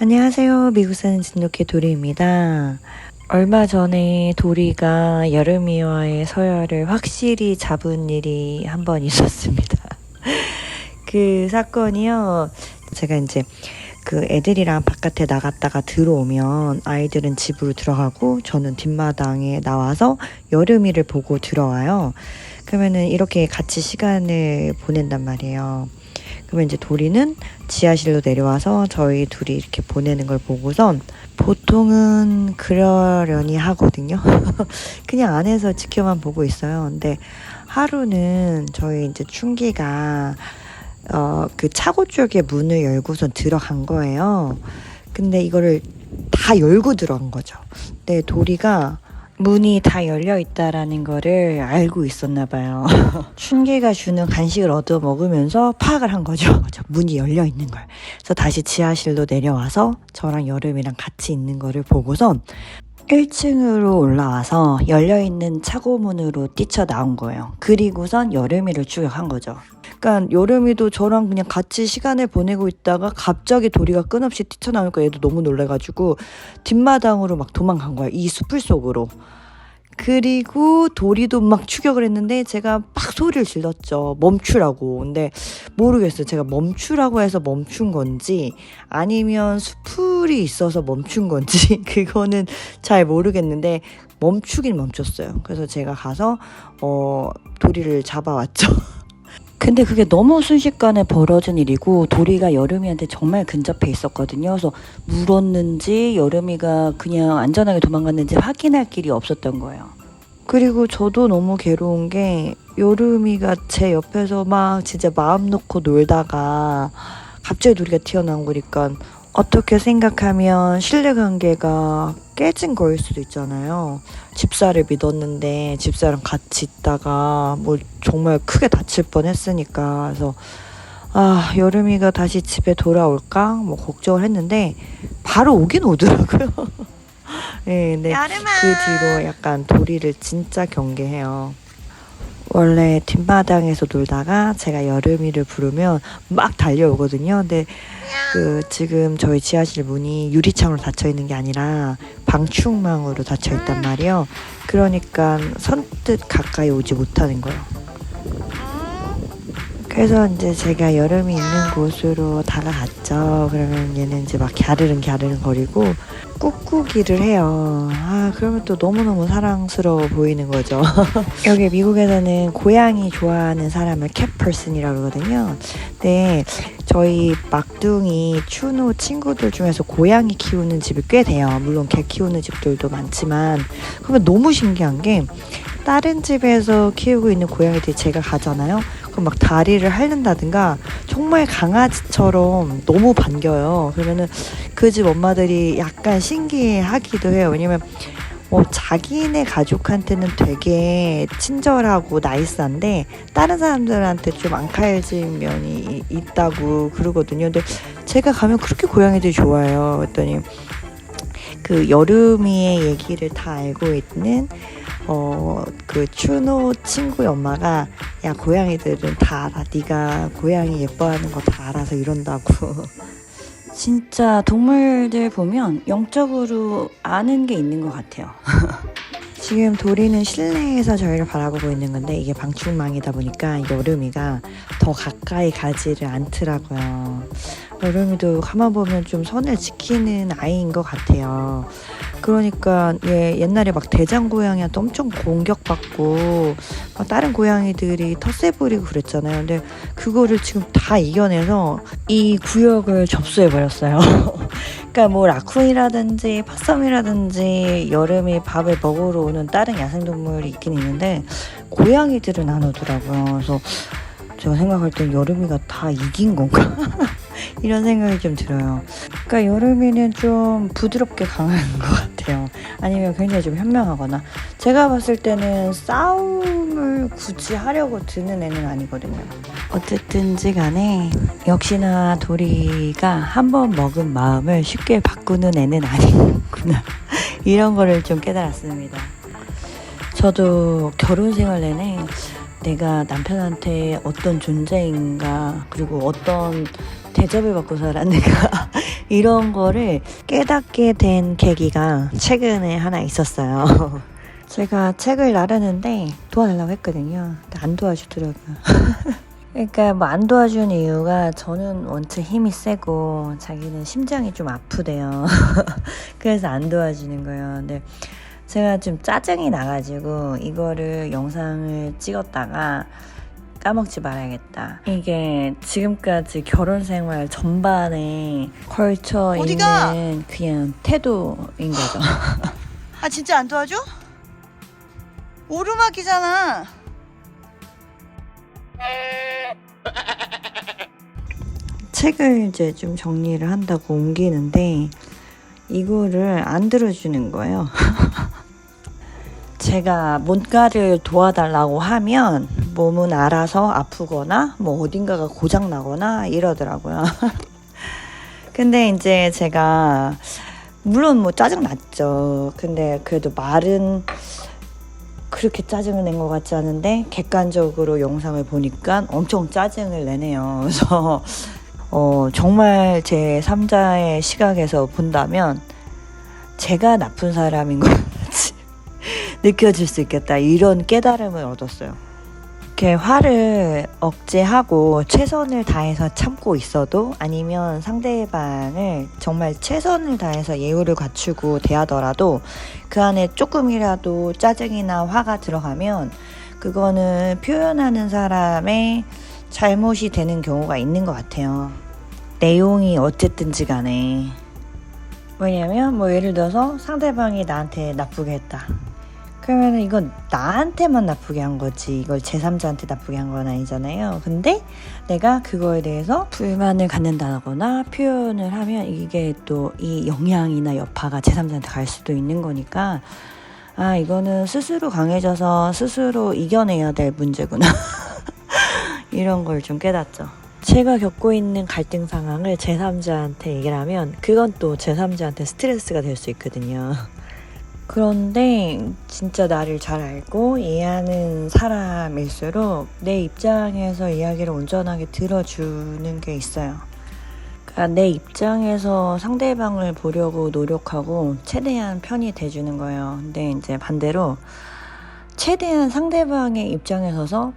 안녕하세요. 미국 사는 진돗개 도리입니다. 얼마 전에 도리가 여름이와의 서열을 확실히 잡은 일이 한 번 있었습니다. 그 사건이요. 제가 이제 그 애들이랑 바깥에 나갔다가 들어오면 아이들은 집으로 들어가고 저는 뒷마당에 나와서 여름이를 보고 들어와요. 그러면은 이렇게 같이 시간을 보낸단 말이에요. 그러면 이제 도리는 지하실로 내려와서 저희 둘이 이렇게 보내는 걸 보고선 보통은 그러려니 하거든요. 그냥 안에서 지켜만 보고 있어요. 근데 하루는 저희 이제 춘기가 그 차고 쪽에 문을 열고선 들어간 거예요. 근데 이거를 다 열고 들어간 거죠. 근데 도리가 문이 다 열려 있다라는 거를 알고 있었나 봐요. 춘기가 주는 간식을 얻어 먹으면서 파악을 한 거죠. 문이 열려 있는 걸. 그래서 다시 지하실로 내려와서 저랑 여름이랑 같이 있는 거를 보고선 1층으로 올라와서 열려있는 차고문으로 뛰쳐나온 거예요. 그리고선 여름이를 추격한 거죠. 그러니까 여름이도 저랑 그냥 같이 시간을 보내고 있다가 갑자기 도리가 끊없이 뛰쳐나오니까 얘도 너무 놀래가지고 뒷마당으로 막 도망간 거예요. 이 숲을 속으로. 그리고 도리도 막 추격을 했는데 제가 막 소리를 질렀죠. 멈추라고. 근데 모르겠어요. 제가 멈추라고 해서 멈춘 건지 아니면 수풀이 있어서 멈춘 건지 그거는 잘 모르겠는데 멈추긴 멈췄어요. 그래서 제가 가서 도리를 잡아왔죠. 근데 그게 너무 순식간에 벌어진 일이고 도리가 여름이한테 정말 근접해 있었거든요. 그래서 물었는지 여름이가 그냥 안전하게 도망갔는지 확인할 길이 없었던 거예요. 그리고 저도 너무 괴로운 게 여름이가 제 옆에서 막 진짜 마음 놓고 놀다가 갑자기 도리가 튀어나온 거니까 어떻게 생각하면 신뢰관계가 깨진 거일 수도 있잖아요. 집사를 믿었는데 집사랑 같이 있다가 뭐 정말 크게 다칠 뻔했으니까. 그래서 여름이가 다시 집에 돌아올까 뭐 걱정을 했는데 바로 오긴 오더라고요. 네, 근데 그 뒤로 약간 도리를 진짜 경계해요. 원래 뒷마당에서 놀다가 제가 여름이를 부르면 막 달려오거든요. 근데 지금 저희 지하실 문이 유리창으로 닫혀 있는 게 아니라 방충망으로 닫혀 있단 말이에요. 그러니까 선뜻 가까이 오지 못하는 거예요. 그래서 이제 제가 여름이 있는 곳으로 다가갔죠. 그러면 얘는 이제 막 갸르릉 거리고 꾹꾹이를 해요. 그러면 또 너무너무 사랑스러워 보이는 거죠. 여기 미국에서는 고양이 좋아하는 사람을 캣퍼슨이라고 그러거든요. 근데 저희 막둥이 추노 친구들 중에서 고양이 키우는 집이 꽤 돼요. 물론 개 키우는 집들도 많지만. 그러면 너무 신기한 게 다른 집에서 키우고 있는 고양이들이 제가 가잖아요. 그럼 막 다리를 핥는다든가 정말 강아지처럼 너무 반겨요. 그러면은 그 집 엄마들이 약간 신기해하기도 해요. 왜냐면 자기네 가족한테는 되게 친절하고 나이스한데 다른 사람들한테 좀 앙칼진 면이 있다고 그러거든요. 근데 제가 가면 그렇게 고양이들이 좋아해요. 그랬더니 그 여름이의 얘기를 다 알고 있는 그 추노 친구의 엄마가 야 고양이들은 다 알아. 네가 고양이 예뻐하는 거 다 알아서 이런다고. 진짜 동물들 보면 영적으로 아는 게 있는 것 같아요. 지금 도리는 실내에서 저희를 바라보고 있는 건데 이게 방충망이다 보니까 여름이가 더 가까이 가지를 않더라고요. 여름이도 가만 보면 좀 선을 지키는 아이인 것 같아요. 그러니까 얘 옛날에 막 대장 고양이한테 엄청 공격받고 막 다른 고양이들이 텃세 부리고 그랬잖아요. 근데 그거를 지금 다 이겨내서 이 구역을 접수해 버렸어요. 그러니까 뭐 라쿤이라든지 파섬이라든지 여름이 밥을 먹으러 오는 다른 야생동물이 있긴 있는데 고양이들은 안 오더라고요. 그래서 제가 생각할 땐 여름이가 다 이긴 건가? 이런 생각이 좀 들어요. 그러니까 여름이는 좀 부드럽게 강한 것 같아요. 아니면 굉장히 좀 현명하거나. 제가 봤을 때는 싸움을 굳이 하려고 드는 애는 아니거든요. 어쨌든지 간에 역시나 도리가 한번 먹은 마음을 쉽게 바꾸는 애는 아니구나. 이런 거를 좀 깨달았습니다. 저도 결혼 생활 내내 내가 남편한테 어떤 존재인가, 그리고 어떤 대접을 받고 살아 내가 이런 거를 깨닫게 된 계기가 최근에 하나 있었어요. 제가 책을 나르는데 도와달라고 했거든요. 근데 안 도와주더라고요. 그러니까 뭐 안 도와준 이유가 저는 원체 힘이 세고 자기는 심장이 좀 아프대요. 그래서 안 도와주는 거예요. 근데 제가 좀 짜증이 나가지고 이거를 영상을 찍었다가 까먹지 말아야겠다. 이게 지금까지 결혼 생활 전반에 걸쳐 어디가? 있는 그냥 태도인 거죠. 아 진짜 안 도와줘? 오르막이잖아. 책을 이제 좀 정리를 한다고 옮기는데 이거를 안 들어주는 거예요. 제가 뭔가를 도와달라고 하면 몸은 알아서 아프거나 뭐 어딘가가 고장 나거나 이러더라고요. 근데 이제 제가 물론 뭐 짜증 났죠. 근데 그래도 말은 그렇게 짜증을 낸 것 같지 않은데 객관적으로 영상을 보니까 엄청 짜증을 내네요. 그래서 정말 제 3자의 시각에서 본다면 제가 나쁜 사람인 것 같이 느껴질 수 있겠다. 이런 깨달음을 얻었어요. 이렇게 화를 억제하고 최선을 다해서 참고 있어도 아니면 상대방을 정말 최선을 다해서 예우를 갖추고 대하더라도 그 안에 조금이라도 짜증이나 화가 들어가면 그거는 표현하는 사람의 잘못이 되는 경우가 있는 것 같아요. 내용이 어쨌든지 간에. 왜냐면 뭐 예를 들어서 상대방이 나한테 나쁘게 했다. 그러면 이건 나한테만 나쁘게 한 거지 이걸 제3자한테 나쁘게 한 건 아니잖아요. 근데 내가 그거에 대해서 불만을 갖는다거나 표현을 하면 이게 또 이 영향이나 여파가 제3자한테 갈 수도 있는 거니까 아 이거는 스스로 강해져서 스스로 이겨내야 될 문제구나. 이런 걸 좀 깨닫죠. 제가 겪고 있는 갈등 상황을 제3자한테 얘기를 하면 그건 또 제3자한테 스트레스가 될 수 있거든요. 그런데 진짜 나를 잘 알고 이해하는 사람일수록 내 입장에서 이야기를 온전하게 들어주는 게 있어요. 그러니까 내 입장에서 상대방을 보려고 노력하고 최대한 편이 돼주는 거예요. 근데 이제 반대로 최대한 상대방의 입장에 서서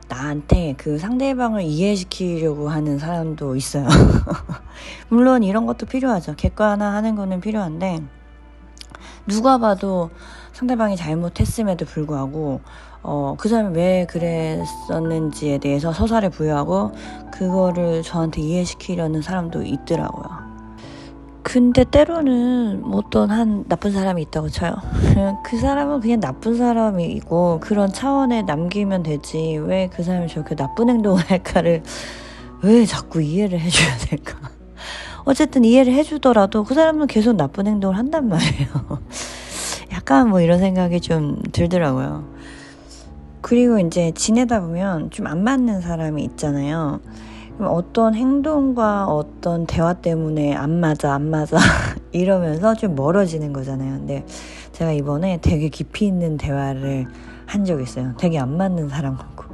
나한테 그 상대방을 이해시키려고 하는 사람도 있어요. 물론 이런 것도 필요하죠. 객관화하는 거는 필요한데 누가 봐도 상대방이 잘못했음에도 불구하고 그 사람이 왜 그랬었는지에 대해서 서사를 부여하고 그거를 저한테 이해시키려는 사람도 있더라고요. 근데 때로는 어떤 한 나쁜 사람이 있다고 쳐요. 그 사람은 그냥 나쁜 사람이고 그런 차원에 남기면 되지 왜 그 사람이 저렇게 나쁜 행동을 할까를 왜 자꾸 이해를 해줘야 될까. 어쨌든 이해를 해주더라도 그 사람은 계속 나쁜 행동을 한단 말이에요. 약간 뭐 이런 생각이 좀 들더라고요. 그리고 이제 지내다 보면 좀 안 맞는 사람이 있잖아요. 그럼 어떤 행동과 어떤 대화 때문에 안 맞아 이러면서 좀 멀어지는 거잖아요. 근데 제가 이번에 되게 깊이 있는 대화를 한 적이 있어요. 되게 안 맞는 사람하고.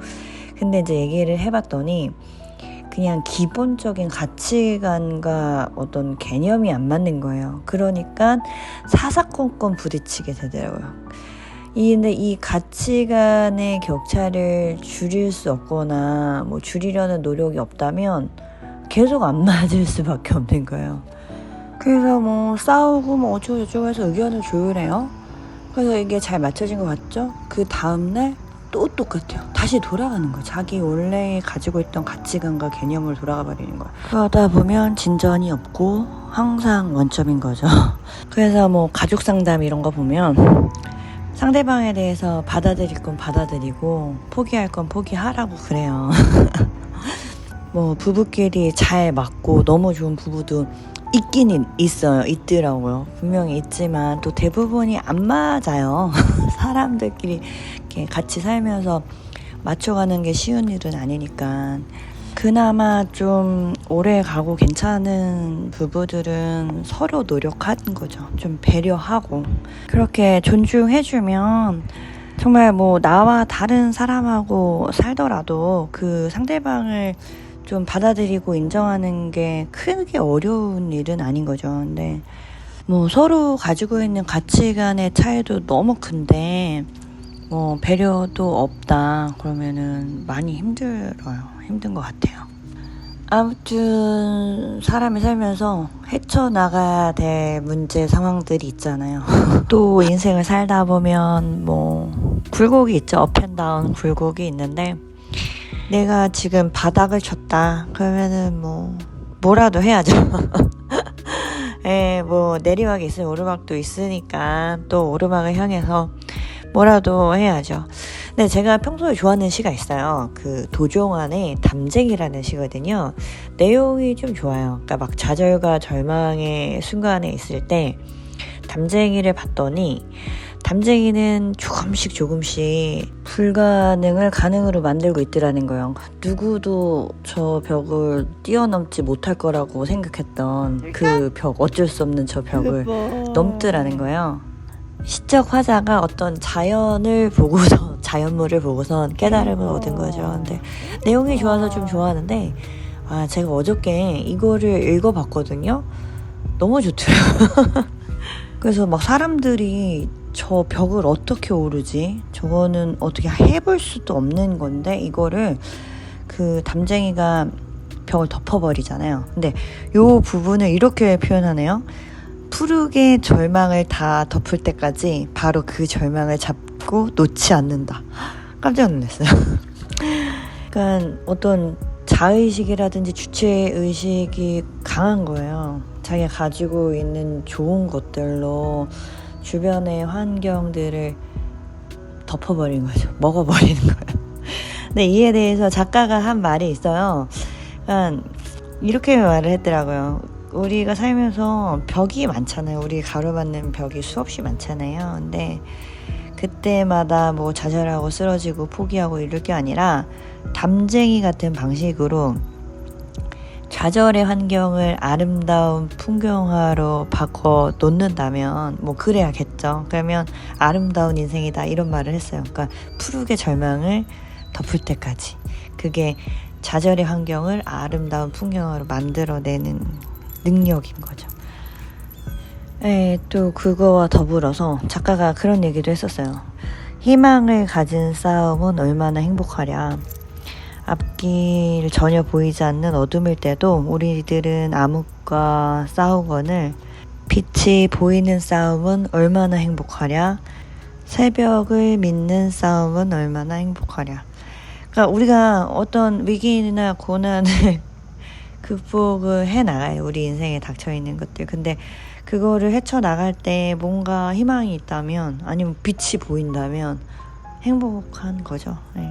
근데 이제 얘기를 해봤더니 그냥 기본적인 가치관과 어떤 개념이 안 맞는 거예요. 그러니까 사사건건 부딪히게 되더라고요. 근데 이 가치관의 격차를 줄일 수 없거나 뭐 줄이려는 노력이 없다면 계속 안 맞을 수밖에 없는 거예요. 그래서 뭐 싸우고 뭐 어쩌고저쩌고 해서 의견을 조율해요. 그래서 이게 잘 맞춰진 것 같죠? 그 다음날 또 똑같아요. 다시 돌아가는 거예요. 자기 원래 가지고 있던 가치관과 개념을 돌아가 버리는 거예요. 그러다 보면 진전이 없고 항상 원점인 거죠. 그래서 뭐 가족 상담 이런 거 보면 상대방에 대해서 받아들일 건 받아들이고 포기할 건 포기하라고 그래요. 뭐 부부끼리 잘 맞고 너무 좋은 부부도 있긴 있어요. 있더라고요. 분명히 있지만 또 대부분이 안 맞아요. 사람들끼리 이렇게 같이 살면서 맞춰가는 게 쉬운 일은 아니니까. 그나마 좀 오래 가고 괜찮은 부부들은 서로 노력하는 거죠. 좀 배려하고 그렇게 존중해주면 정말 뭐 나와 다른 사람하고 살더라도 그 상대방을 좀 받아들이고 인정하는 게 크게 어려운 일은 아닌 거죠. 근데 뭐 서로 가지고 있는 가치관의 차이도 너무 큰데 뭐 배려도 없다 그러면은 많이 힘든 것 같아요. 아무튼 사람이 살면서 헤쳐나가야 될 문제 상황들이 있잖아요. 또 인생을 살다 보면 뭐 굴곡이 있죠. 업앤다운 굴곡이 있는데 내가 지금 바닥을 쳤다 그러면은 뭐라도 해야죠. 예, 뭐 내리막이 있으면 오르막도 있으니까 또 오르막을 향해서 뭐라도 해야죠. 근데 제가 평소에 좋아하는 시가 있어요. 그 도종환의 담쟁이라는 시거든요. 내용이 좀 좋아요. 그러니까 막 좌절과 절망의 순간에 있을 때 담쟁이를 봤더니 담쟁이는 조금씩 불가능을 가능으로 만들고 있더라는 거예요. 누구도 저 벽을 뛰어넘지 못할 거라고 생각했던 그 벽, 어쩔 수 없는 저 벽을 넘더라는 거예요. 시적 화자가 어떤 자연물을 보고선 깨달음을 얻은 거죠. 근데 내용이 좋아서 좀 좋아하는데 제가 어저께 이거를 읽어봤거든요. 너무 좋더라고요. 그래서 막 사람들이 저 벽을 어떻게 오르지? 저거는 어떻게 해볼 수도 없는 건데 이거를 그 담쟁이가 벽을 덮어버리잖아요. 근데 요 부분을 이렇게 표현하네요. 푸르게 절망을 다 덮을 때까지 바로 그 절망을 잡고 놓지 않는다. 깜짝 놀랐어요. 그러니까 어떤 자의식이라든지 주체의식이 강한 거예요. 자기가 가지고 있는 좋은 것들로 주변의 환경들을 덮어버리는 거죠. 먹어버리는 거예요. 근데 이에 대해서 작가가 한 말이 있어요. 그러니까 이렇게 말을 했더라고요. 우리가 살면서 벽이 많잖아요. 우리 가로막는 벽이 수없이 많잖아요. 근데 그때마다 뭐 좌절하고 쓰러지고 포기하고 이럴 게 아니라 담쟁이 같은 방식으로 좌절의 환경을 아름다운 풍경화로 바꿔 놓는다면 뭐 그래야겠죠. 그러면 아름다운 인생이다 이런 말을 했어요. 그러니까 푸르게 절망을 덮을 때까지 그게 좌절의 환경을 아름다운 풍경화로 만들어내는 능력인 거죠. 네, 또 그거와 더불어서 작가가 그런 얘기도 했었어요. 희망을 가진 싸움은 얼마나 행복하랴. 앞길 전혀 보이지 않는 어둠일 때도 우리들은 암흑과 싸우거늘 빛이 보이는 싸움은 얼마나 행복하랴. 새벽을 믿는 싸움은 얼마나 행복하랴. 그러니까 우리가 어떤 위기나 고난을 극복을 해나가요. 우리 인생에 닥쳐있는 것들. 근데 그거를 헤쳐나갈 때 뭔가 희망이 있다면 아니면 빛이 보인다면 행복한 거죠. 네.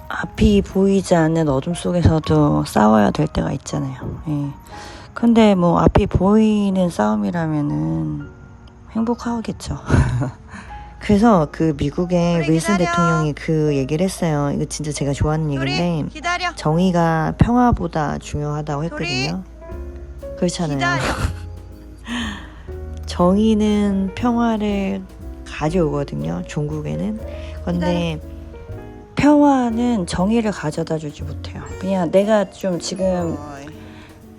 앞이 보이지 않는 어둠 속에서도 싸워야 될 때가 있잖아요. 네. 근데 뭐 앞이 보이는 싸움이라면은 행복하겠죠. 그래서 그 미국의 윌슨 대통령이 그 얘기를 했어요. 이거 진짜 제가 좋아하는 얘기인데 정의가 평화보다 중요하다고 했거든요. 그렇잖아요. 정의는 평화를 가져오거든요. 종국에는. 근데 평화는 정의를 가져다 주지 못해요. 그냥 내가 좀 지금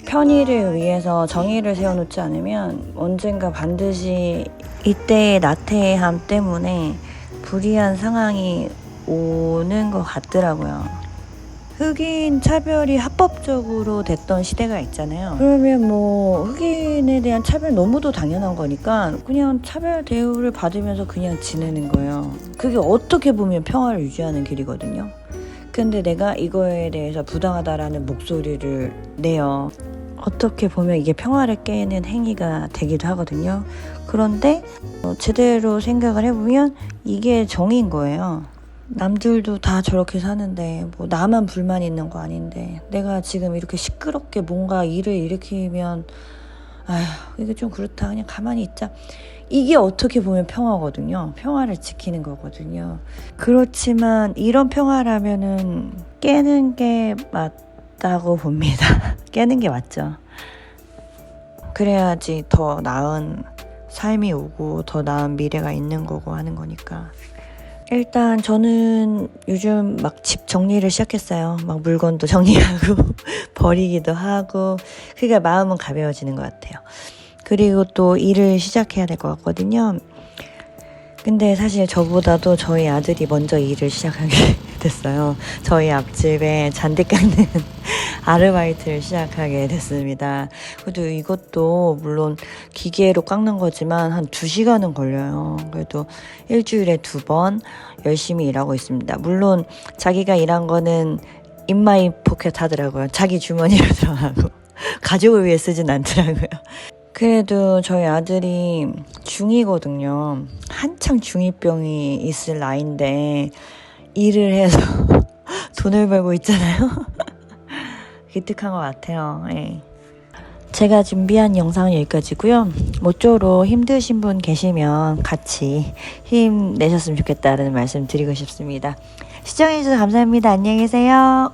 편의를 위해서 정의를 세워놓지 않으면 언젠가 반드시 이때의 나태함 때문에 불이한 상황이 오는 것 같더라고요. 흑인 차별이 합법적으로 됐던 시대가 있잖아요. 그러면 뭐 흑인에 대한 차별 너무도 당연한 거니까 그냥 차별 대우를 받으면서 그냥 지내는 거예요. 그게 어떻게 보면 평화를 유지하는 길이거든요. 근데 내가 이거에 대해서 부당하다라는 목소리를 내요. 어떻게 보면 이게 평화를 깨는 행위가 되기도 하거든요. 그런데 제대로 생각을 해보면 이게 정의인 거예요. 남들도 다 저렇게 사는데 뭐 나만 불만 있는 거 아닌데 내가 지금 이렇게 시끄럽게 뭔가 일을 일으키면 아휴 이게 좀 그렇다 그냥 가만히 있자. 이게 어떻게 보면 평화거든요. 평화를 지키는 거거든요. 그렇지만 이런 평화라면은 깨는 게 맞다고 봅니다. 깨는 게 맞죠. 그래야지 더 나은 삶이 오고 더 나은 미래가 있는 거고 하는 거니까. 일단 저는 요즘 막 집 정리를 시작했어요. 막 물건도 정리하고 버리기도 하고 그러니까 마음은 가벼워지는 것 같아요. 그리고 또 일을 시작해야 될 것 같거든요. 근데 사실 저보다도 저희 아들이 먼저 일을 시작하게 됐어요. 저희 앞집에 잔디 깎는 아르바이트를 시작하게 됐습니다. 그래도 이것도 물론 기계로 깎는 거지만 한 2시간은 걸려요. 그래도 일주일에 2번 열심히 일하고 있습니다. 물론 자기가 일한 거는 인마이 포켓 하더라고요. 자기 주머니로 들어가고 가족을 위해 쓰진 않더라고요. 그래도 저희 아들이 중2거든요. 한창 중2병이 있을 나이인데 일을 해서 돈을 벌고 있잖아요. 기특한 것 같아요. 예. 제가 준비한 영상은 여기까지고요. 모쪼록 힘드신 분 계시면 같이 힘내셨으면 좋겠다는 말씀 드리고 싶습니다. 시청해주셔서 감사합니다. 안녕히 계세요.